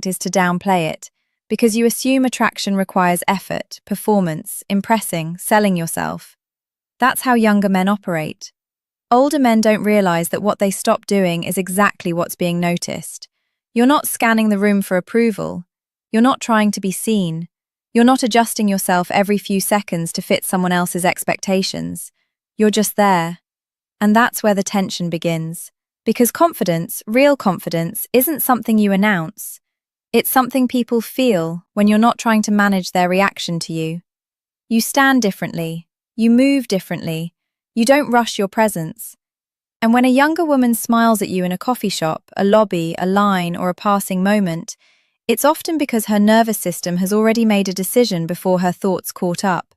instinct is to downplay it, because you assume attraction requires effort, performance, impressing, selling yourself. That's how younger men operate. Older men don't realize that what they stop doing is exactly what's being noticed. You're not scanning the room for approval. You're not trying to be seen. You're not adjusting yourself every few seconds to fit someone else's expectations. You're just there. And that's where the tension begins. Because confidence, real confidence, isn't something you announce. It's something people feel when you're not trying to manage their reaction to you. You stand differently. You move differently. You don't rush your presence. And when a younger woman smiles at you in a coffee shop, a lobby, a line, or a passing moment, it's often because her nervous system has already made a decision before her thoughts caught up.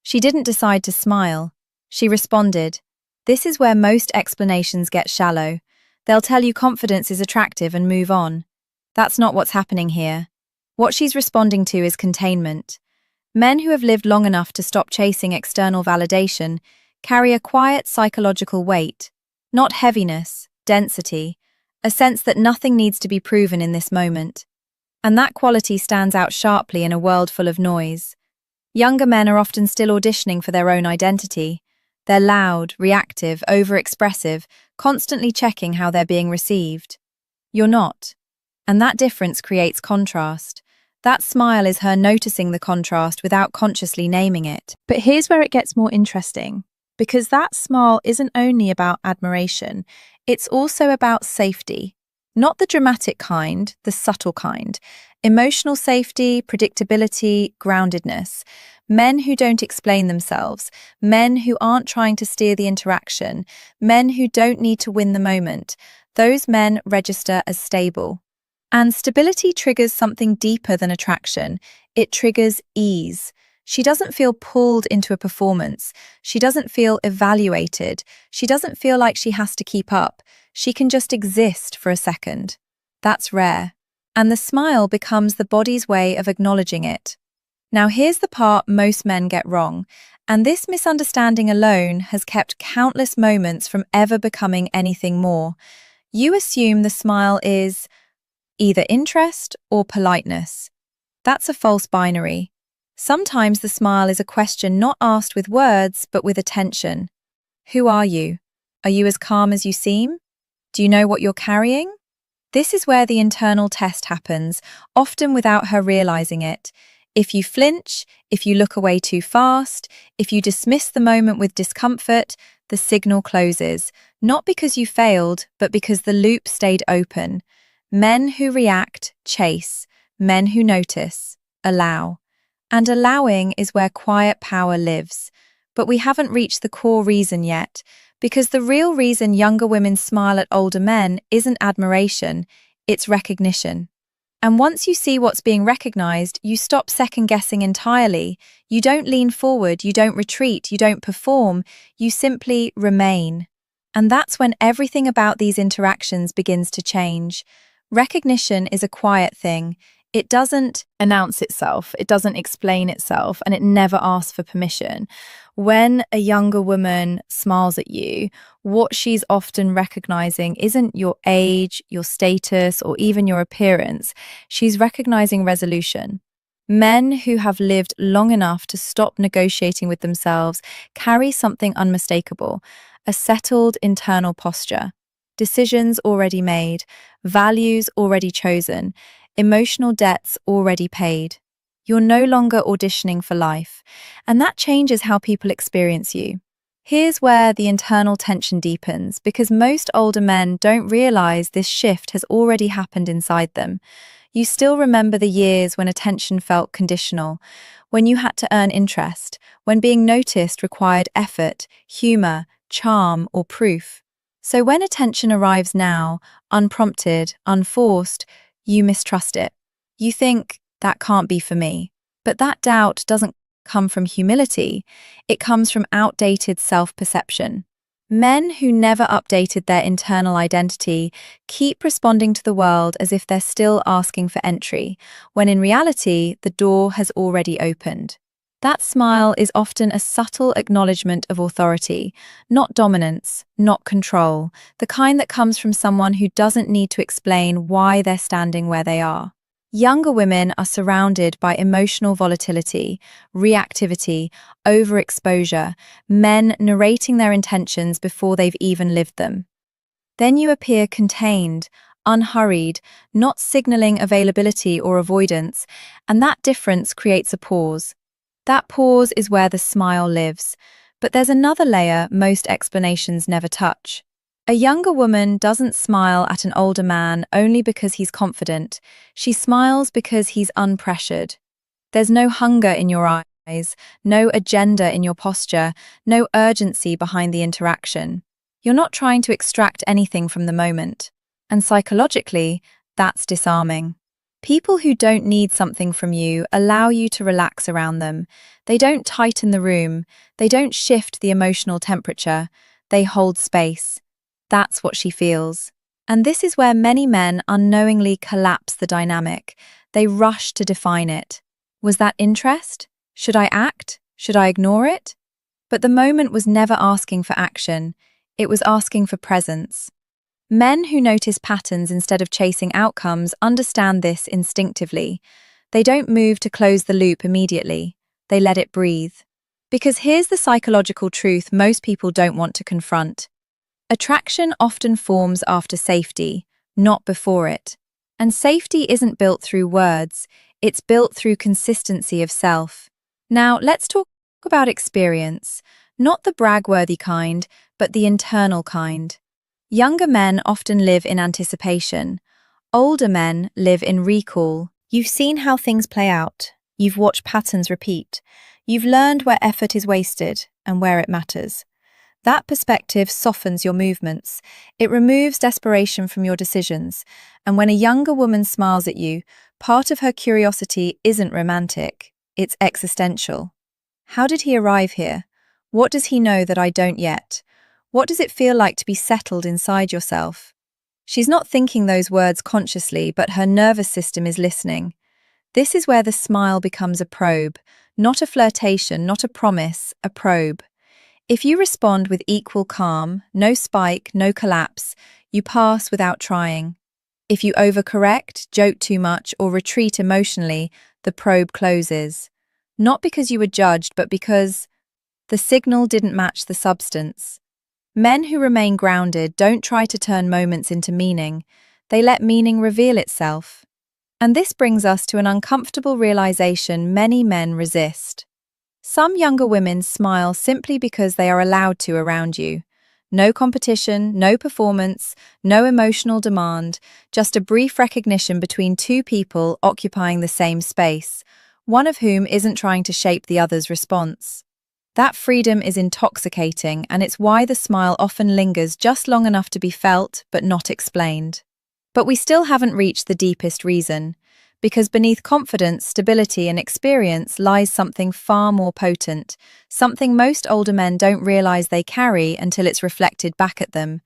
She didn't decide to smile. She responded. This is where most explanations get shallow. They'll tell you confidence is attractive and move on. That's not what's happening here. What she's responding to is containment. Men who have lived long enough to stop chasing external validation carry a quiet psychological weight, not heaviness, density, a sense that nothing needs to be proven in this moment. And that quality stands out sharply in a world full of noise. Younger men are often still auditioning for their own identity. They're loud, reactive, overexpressive, constantly checking how they're being received. You're not. And that difference creates contrast. That smile is her noticing the contrast without consciously naming it. But here's where it gets more interesting, because that smile isn't only about admiration, it's also about safety. Not the dramatic kind, the subtle kind. Emotional safety, predictability, groundedness. Men who don't explain themselves. Men who aren't trying to steer the interaction. Men who don't need to win the moment. Those men register as stable. And stability triggers something deeper than attraction. It triggers ease. She doesn't feel pulled into a performance. She doesn't feel evaluated. She doesn't feel like she has to keep up. She can just exist for a second. That's rare. And the smile becomes the body's way of acknowledging it. Now here's the part most men get wrong, and this misunderstanding alone has kept countless moments from ever becoming anything more. You assume the smile is either interest or politeness. That's a false binary. Sometimes the smile is a question not asked with words, but with attention. Who are you? Are you as calm as you seem? Do you know what you're carrying? This is where the internal test happens, often without her realizing it. If you flinch, if you look away too fast, if you dismiss the moment with discomfort, the signal closes, not because you failed, but because the loop stayed open. Men who react, chase. Men who notice, allow. And allowing is where quiet power lives. But we haven't reached the core reason yet, because the real reason younger women smile at older men isn't admiration, it's recognition. And once you see what's being recognized, you stop second-guessing entirely. You don't lean forward, you don't retreat, you don't perform, you simply remain. And that's when everything about these interactions begins to change. Recognition is a quiet thing. It doesn't announce itself, it doesn't explain itself, and it never asks for permission. When a younger woman smiles at you, what she's often recognizing isn't your age, your status, or even your appearance. She's recognizing resolution. Men who have lived long enough to stop negotiating with themselves carry something unmistakable, a settled internal posture. Decisions already made, values already chosen, emotional debts already paid. You're no longer auditioning for life, and that changes how people experience you. Here's where the internal tension deepens, because most older men don't realize this shift has already happened inside them. You still remember the years when attention felt conditional, when you had to earn interest, when being noticed required effort, humor, charm, or proof. So when attention arrives now, unprompted, unforced, you mistrust it. You think, that can't be for me. But that doubt doesn't come from humility. It comes from outdated self-perception. Men who never updated their internal identity keep responding to the world as if they're still asking for entry, when in reality, the door has already opened. That smile is often a subtle acknowledgement of authority, not dominance, not control, the kind that comes from someone who doesn't need to explain why they're standing where they are. Younger women are surrounded by emotional volatility, reactivity, overexposure, men narrating their intentions before they've even lived them. Then you appear contained, unhurried, not signaling availability or avoidance, and that difference creates a pause. That pause is where the smile lives. But there's another layer most explanations never touch. A younger woman doesn't smile at an older man only because he's confident. She smiles because he's unpressured. There's no hunger in your eyes, no agenda in your posture, no urgency behind the interaction. You're not trying to extract anything from the moment. And psychologically, that's disarming. People who don't need something from you allow you to relax around them. They don't tighten the room. They don't shift the emotional temperature. They hold space. That's what she feels. And this is where many men unknowingly collapse the dynamic. They rush to define it. Was that interest? Should I act? Should I ignore it? But the moment was never asking for action. It was asking for presence. Men who notice patterns instead of chasing outcomes understand this instinctively. They don't move to close the loop immediately. They let it breathe. Because here's the psychological truth most people don't want to confront. Attraction often forms after safety, not before it. And safety isn't built through words, it's built through consistency of self. Now, let's talk about experience. Not the brag-worthy kind, but the internal kind. Younger men often live in anticipation. Older men live in recall. You've seen how things play out. You've watched patterns repeat. You've learned where effort is wasted and where it matters. That perspective softens your movements. It removes desperation from your decisions. And when a younger woman smiles at you, part of her curiosity isn't romantic, it's existential. How did he arrive here? What does he know that I don't yet? What does it feel like to be settled inside yourself? She's not thinking those words consciously, but her nervous system is listening. This is where the smile becomes a probe, not a flirtation, not a promise, a probe. If you respond with equal calm, no spike, no collapse, you pass without trying. If you overcorrect, joke too much, or retreat emotionally, the probe closes. Not because you were judged, but because the signal didn't match the substance. Men who remain grounded don't try to turn moments into meaning. They let meaning reveal itself. And this brings us to an uncomfortable realization many men resist. Some younger women smile simply because they are allowed to around you. No competition, no performance, no emotional demand, just a brief recognition between two people occupying the same space, one of whom isn't trying to shape the other's response. That freedom is intoxicating, and it's why the smile often lingers just long enough to be felt but not explained. But we still haven't reached the deepest reason, because beneath confidence, stability, and experience lies something far more potent, something most older men don't realize they carry until it's reflected back at them.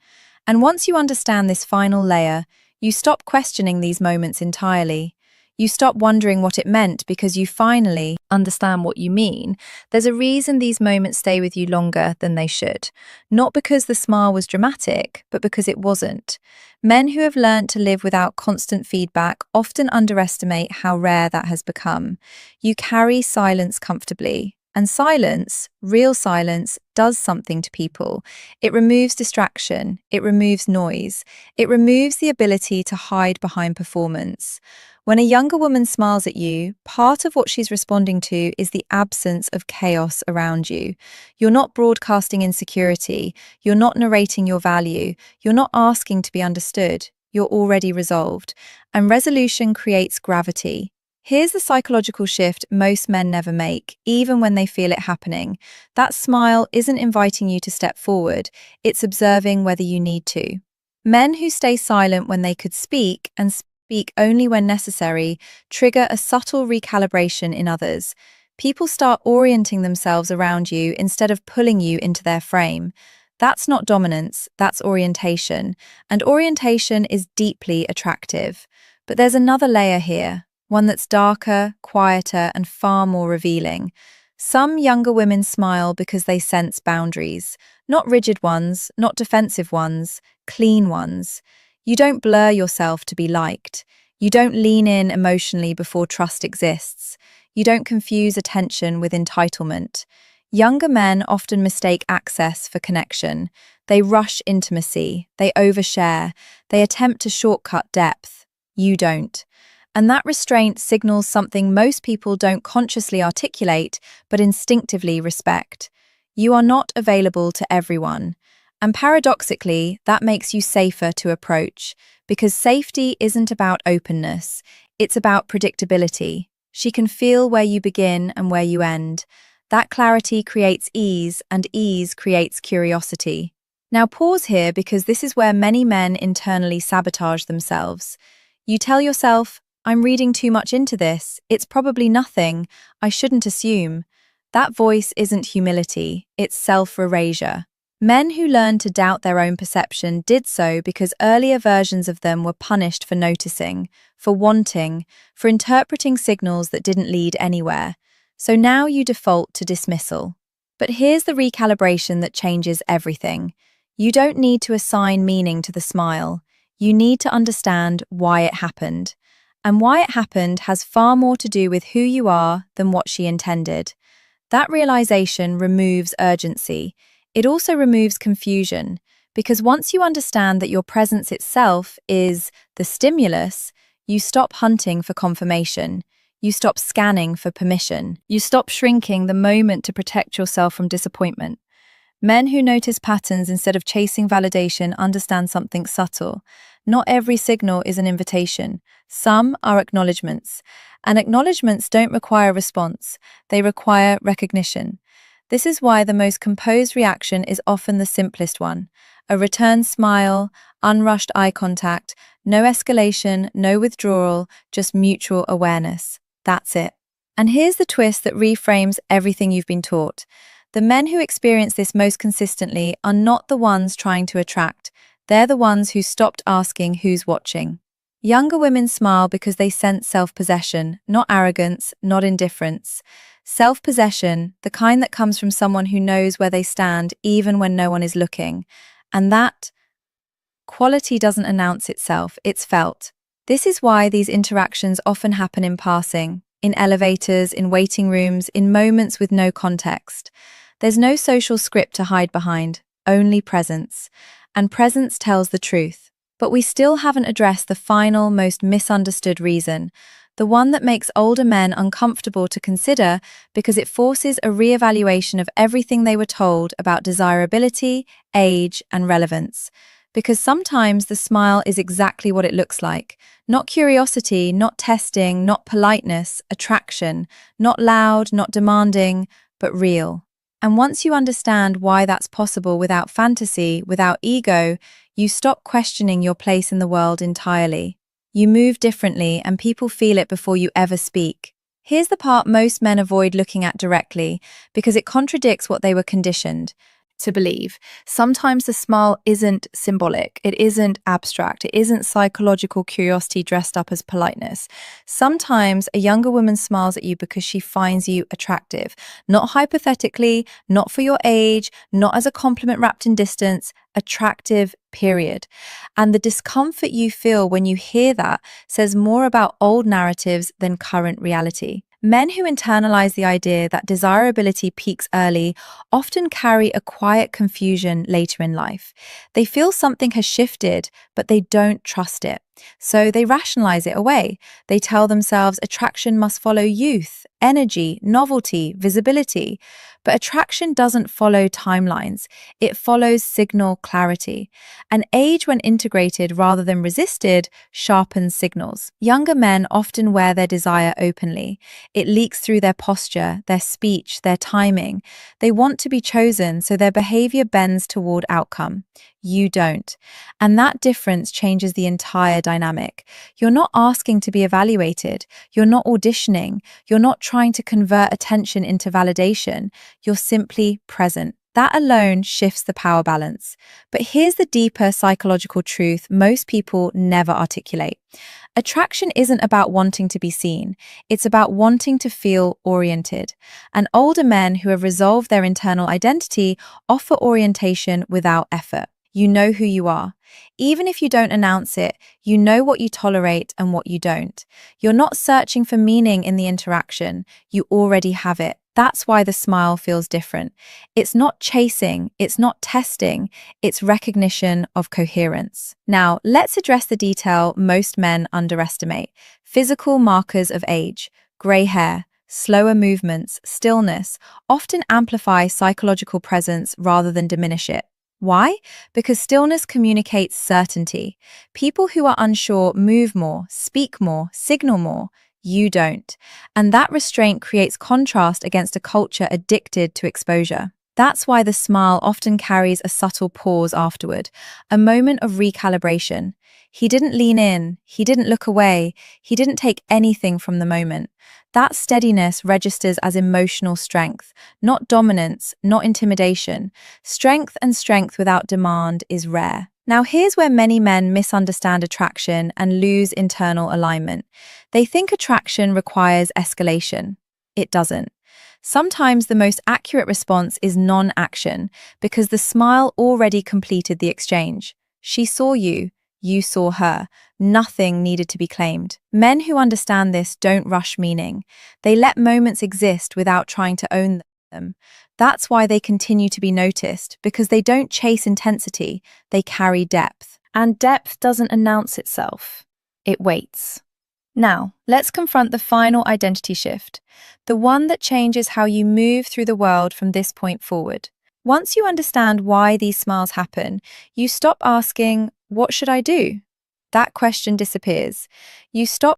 And once you understand this final layer, you stop questioning these moments entirely. You stop wondering what it meant because you finally understand what you mean. There's a reason these moments stay with you longer than they should. Not because the smile was dramatic, but because it wasn't. Men who have learned to live without constant feedback often underestimate how rare that has become. You carry silence comfortably. And silence, real silence, does something to people. It removes distraction. It removes noise. It removes the ability to hide behind performance. When a younger woman smiles at you, part of what she's responding to is the absence of chaos around you. You're not broadcasting insecurity. You're not narrating your value. You're not asking to be understood. You're already resolved. And resolution creates gravity. Here's the psychological shift most men never make, even when they feel it happening. That smile isn't inviting you to step forward. It's observing whether you need to. Men who stay silent when they could speak and speak only when necessary trigger a subtle recalibration in others. People start orienting themselves around you instead of pulling you into their frame. That's not dominance, that's orientation. And orientation is deeply attractive. But there's another layer here, one that's darker, quieter, and far more revealing. Some younger women smile because they sense boundaries. Not rigid ones, not defensive ones, clean ones. You don't blur yourself to be liked. You don't lean in emotionally before trust exists. You don't confuse attention with entitlement. Younger men often mistake access for connection. They rush intimacy, they overshare, they attempt to shortcut depth. You don't. And that restraint signals something most people don't consciously articulate, but instinctively respect. You are not available to everyone. And paradoxically, that makes you safer to approach, because safety isn't about openness, it's about predictability. She can feel where you begin and where you end. That clarity creates ease, and ease creates curiosity. Now pause here, because this is where many men internally sabotage themselves. You tell yourself, I'm reading too much into this, it's probably nothing, I shouldn't assume. That voice isn't humility, it's self-erasure. Men who learned to doubt their own perception did so because earlier versions of them were punished for noticing, for wanting, for interpreting signals that didn't lead anywhere. So now you default to dismissal. But here's the recalibration that changes everything. You don't need to assign meaning to the smile. You need to understand why it happened. And why it happened has far more to do with who you are than what she intended. That realization removes urgency. It also removes confusion, because once you understand that your presence itself is the stimulus, you stop hunting for confirmation. You stop scanning for permission. You stop shrinking the moment to protect yourself from disappointment. Men who notice patterns instead of chasing validation understand something subtle. Not every signal is an invitation. Some are acknowledgements. And acknowledgements don't require response. They require recognition. This is why the most composed reaction is often the simplest one. A return smile, unrushed eye contact, no escalation, no withdrawal, just mutual awareness. That's it. And here's the twist that reframes everything you've been taught. The men who experience this most consistently are not the ones trying to attract. They're the ones who stopped asking who's watching. Younger women smile because they sense self-possession, not arrogance, not indifference. Self-possession, the kind that comes from someone who knows where they stand even when no one is looking. And that quality doesn't announce itself, it's felt. This is why these interactions often happen in passing, in elevators, in waiting rooms, in moments with no context. There's no social script to hide behind, only presence. And presence tells the truth. But we still haven't addressed the final, most misunderstood reason, the one that makes older men uncomfortable to consider because it forces a reevaluation of everything they were told about desirability, age, and relevance. Because sometimes the smile is exactly what it looks like. Not curiosity, not testing, not politeness, attraction, not loud, not demanding, but real. And once you understand why that's possible without fantasy, without ego, you stop questioning your place in the world entirely. You move differently and people feel it before you ever speak. Here's the part most men avoid looking at directly because it contradicts what they were conditioned to believe. Sometimes the smile isn't symbolic, it isn't abstract, it isn't psychological curiosity dressed up as politeness. Sometimes a younger woman smiles at you because she finds you attractive, not hypothetically, not for your age, not as a compliment wrapped in distance, attractive, period. And the discomfort you feel when you hear that says more about old narratives than current reality. Men who internalize the idea that desirability peaks early often carry a quiet confusion later in life. They feel something has shifted, but they don't trust it. So they rationalize it away. They tell themselves attraction must follow youth, energy, novelty, visibility. But attraction doesn't follow timelines. It follows signal clarity. And age, when integrated rather than resisted, sharpens signals. Younger men often wear their desire openly. It leaks through their posture, their speech, their timing. They want to be chosen, so their behavior bends toward outcome. You don't. And that difference changes the entire dynamic. You're not asking to be evaluated. You're not auditioning. You're not trying to convert attention into validation. You're simply present. That alone shifts the power balance. But here's the deeper psychological truth most people never articulate. Attraction isn't about wanting to be seen. It's about wanting to feel oriented. And older men who have resolved their internal identity offer orientation without effort. You know who you are. Even if you don't announce it, you know what you tolerate and what you don't. You're not searching for meaning in the interaction, you already have it. That's why the smile feels different. It's not chasing, it's not testing, it's recognition of coherence. Now, let's address the detail most men underestimate: physical markers of age. Grey hair, slower movements, stillness often amplify psychological presence rather than diminish it. Why? Because stillness communicates certainty. People who are unsure move more, speak more, signal more. You don't. And that restraint creates contrast against a culture addicted to exposure. That's why the smile often carries a subtle pause afterward, a moment of recalibration. He didn't lean in, he didn't look away, he didn't take anything from the moment. That steadiness registers as emotional strength, not dominance, not intimidation. Strength and strength without demand is rare. Now, here's where many men misunderstand attraction and lose internal alignment. They think attraction requires escalation. It doesn't. Sometimes the most accurate response is non-action, because the smile already completed the exchange. She saw you, you saw her. Nothing needed to be claimed. Men who understand this don't rush meaning. They let moments exist without trying to own them. That's why they continue to be noticed, because they don't chase intensity, they carry depth. And depth doesn't announce itself. It waits. Now, let's confront the final identity shift, the one that changes how you move through the world from this point forward. Once you understand why these smiles happen, you stop asking, "What should I do?" That question disappears. You stop